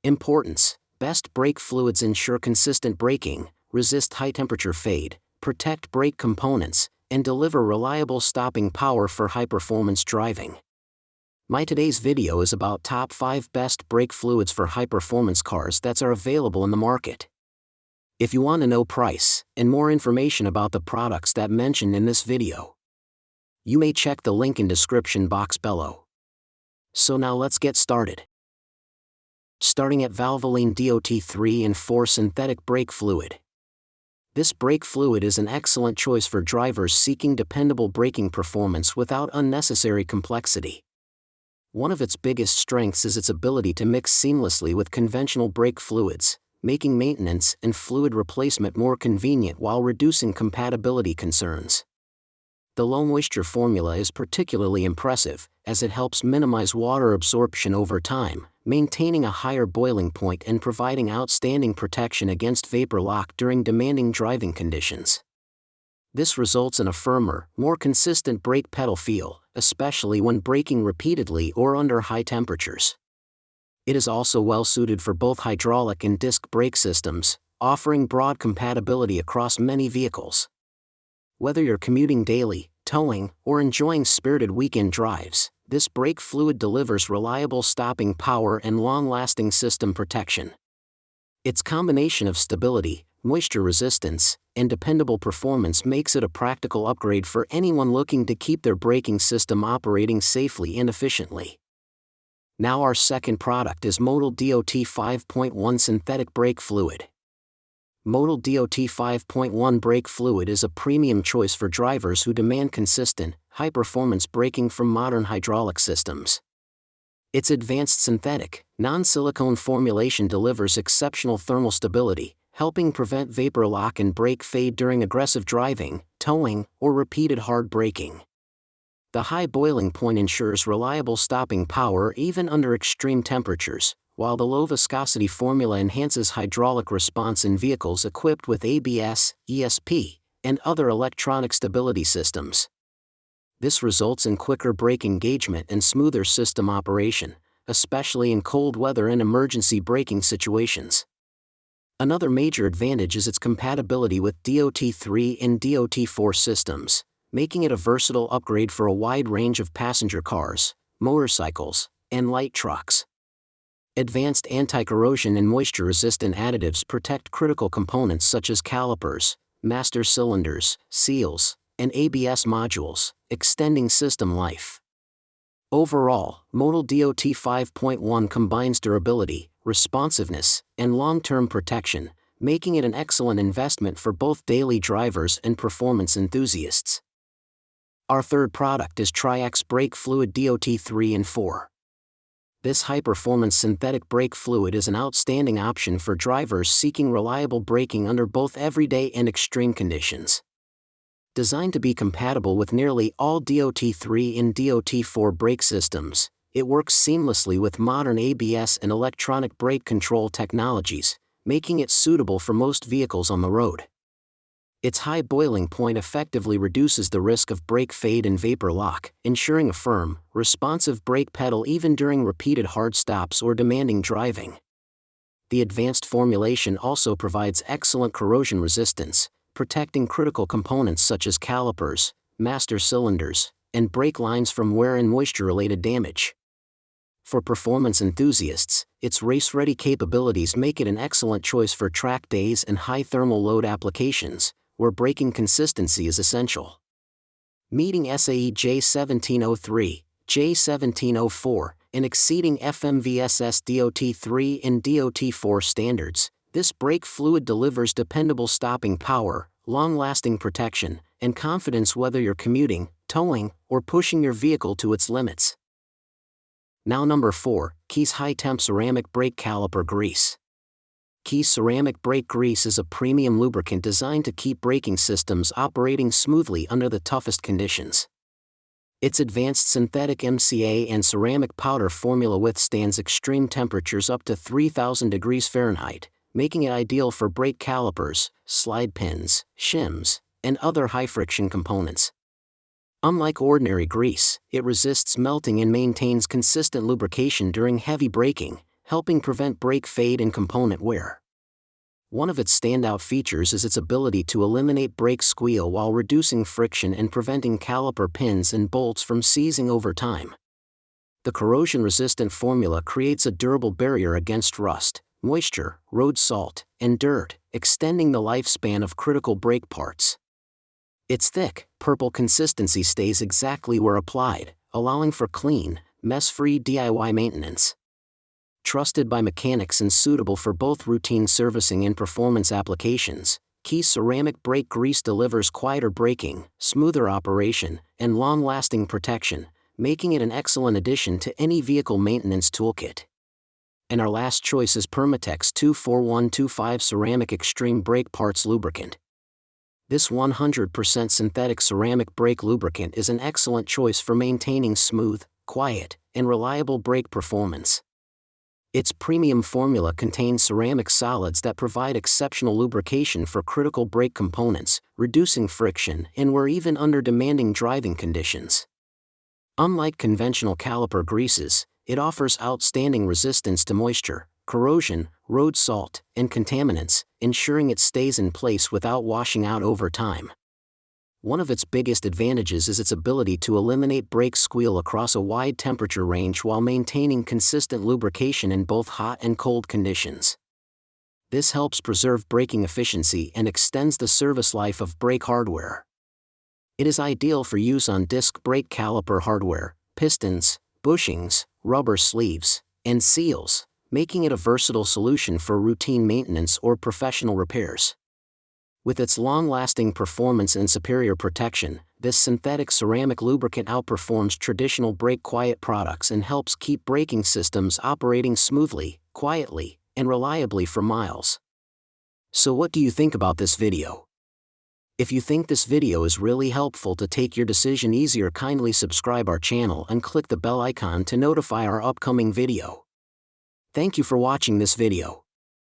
Importance: best brake fluids ensure consistent braking, resist high-temperature fade, protect brake components, and deliver reliable stopping power for high-performance driving. My today's video is about top 5 best brake fluids for high-performance cars that are available in the market. If you want to know price and more information about the products that mentioned in this video, you may check the link in description box below. So now let's get started. Starting at Valvoline DOT3 and 4 synthetic brake fluid. This brake fluid is an excellent choice for drivers seeking dependable braking performance without unnecessary complexity. One of its biggest strengths is its ability to mix seamlessly with conventional brake fluids, making maintenance and fluid replacement more convenient while reducing compatibility concerns. The low moisture formula is particularly impressive, as it helps minimize water absorption over time, maintaining a higher boiling point and providing outstanding protection against vapor lock during demanding driving conditions. This results in a firmer, more consistent brake pedal feel, especially when braking repeatedly or under high temperatures. It is also well suited for both hydraulic and disc brake systems, offering broad compatibility across many vehicles. Whether you're commuting daily, towing, or enjoying spirited weekend drives, this brake fluid delivers reliable stopping power and long-lasting system protection. Its combination of stability, moisture resistance, and dependable performance makes it a practical upgrade for anyone looking to keep their braking system operating safely and efficiently. Now our second product is Modal DOT 5.1 Synthetic Brake Fluid. Modal DOT 5.1 brake fluid is a premium choice for drivers who demand consistent, high-performance braking from modern hydraulic systems. Its advanced synthetic, non-silicone formulation delivers exceptional thermal stability, helping prevent vapor lock and brake fade during aggressive driving, towing, or repeated hard braking. The high boiling point ensures reliable stopping power even under extreme temperatures, while the low viscosity formula enhances hydraulic response in vehicles equipped with ABS, ESP, and other electronic stability systems. This results in quicker brake engagement and smoother system operation, especially in cold weather and emergency braking situations. Another major advantage is its compatibility with DOT3 and DOT4 systems, making it a versatile upgrade for a wide range of passenger cars, motorcycles, and light trucks. Advanced anti-corrosion and moisture-resistant additives protect critical components such as calipers, master cylinders, seals, and ABS modules, extending system life. Overall, Modal DOT 5.1 combines durability, responsiveness, and long-term protection, making it an excellent investment for both daily drivers and performance enthusiasts. Our third product is Tri-X Brake Fluid DOT 3 and 4. This high-performance synthetic brake fluid is an outstanding option for drivers seeking reliable braking under both everyday and extreme conditions. Designed to be compatible with nearly all DOT3 and DOT4 brake systems, it works seamlessly with modern ABS and electronic brake control technologies, making it suitable for most vehicles on the road. Its high boiling point effectively reduces the risk of brake fade and vapor lock, ensuring a firm, responsive brake pedal even during repeated hard stops or demanding driving. The advanced formulation also provides excellent corrosion resistance, protecting critical components such as calipers, master cylinders, and brake lines from wear and moisture-related damage. For performance enthusiasts, its race-ready capabilities make it an excellent choice for track days and high thermal load applications, where braking consistency is essential. Meeting SAE J1703, J1704, and exceeding FMVSS DOT3 and DOT4 standards, this brake fluid delivers dependable stopping power, long-lasting protection, and confidence whether you're commuting, towing, or pushing your vehicle to its limits. Now number 4, Key's High-Temp Ceramic Brake Caliper Grease. Key's ceramic brake grease is a premium lubricant designed to keep braking systems operating smoothly under the toughest conditions. Its advanced synthetic MCA and ceramic powder formula withstands extreme temperatures up to 3,000 degrees Fahrenheit, making it ideal for brake calipers, slide pins, shims, and other high-friction components. Unlike ordinary grease, it resists melting and maintains consistent lubrication during heavy braking, helping prevent brake fade and component wear. One of its standout features is its ability to eliminate brake squeal while reducing friction and preventing caliper pins and bolts from seizing over time. The corrosion-resistant formula creates a durable barrier against rust, moisture, road salt, and dirt, extending the lifespan of critical brake parts. Its thick, purple consistency stays exactly where applied, allowing for clean, mess-free DIY maintenance. Trusted by mechanics and suitable for both routine servicing and performance applications, Key ceramic brake grease delivers quieter braking, smoother operation, and long-lasting protection, making it an excellent addition to any vehicle maintenance toolkit. And our last choice is Permatex 24125 Ceramic Extreme Brake Parts Lubricant. This 100% synthetic ceramic brake lubricant is an excellent choice for maintaining smooth, quiet, and reliable brake performance. Its premium formula contains ceramic solids that provide exceptional lubrication for critical brake components, reducing friction and wear even under demanding driving conditions. Unlike conventional caliper greases, it offers outstanding resistance to moisture, corrosion, road salt, and contaminants, ensuring it stays in place without washing out over time. One of its biggest advantages is its ability to eliminate brake squeal across a wide temperature range while maintaining consistent lubrication in both hot and cold conditions. This helps preserve braking efficiency and extends the service life of brake hardware. It is ideal for use on disc brake caliper hardware, pistons, bushings, rubber sleeves, and seals, making it a versatile solution for routine maintenance or professional repairs. With its long-lasting performance and superior protection, this synthetic ceramic lubricant outperforms traditional brake quiet products and helps keep braking systems operating smoothly, quietly, and reliably for miles. So what do you think about this video? If you think this video is really helpful to take your decision easier, kindly subscribe our channel and click the bell icon to notify our upcoming video. Thank you for watching this video.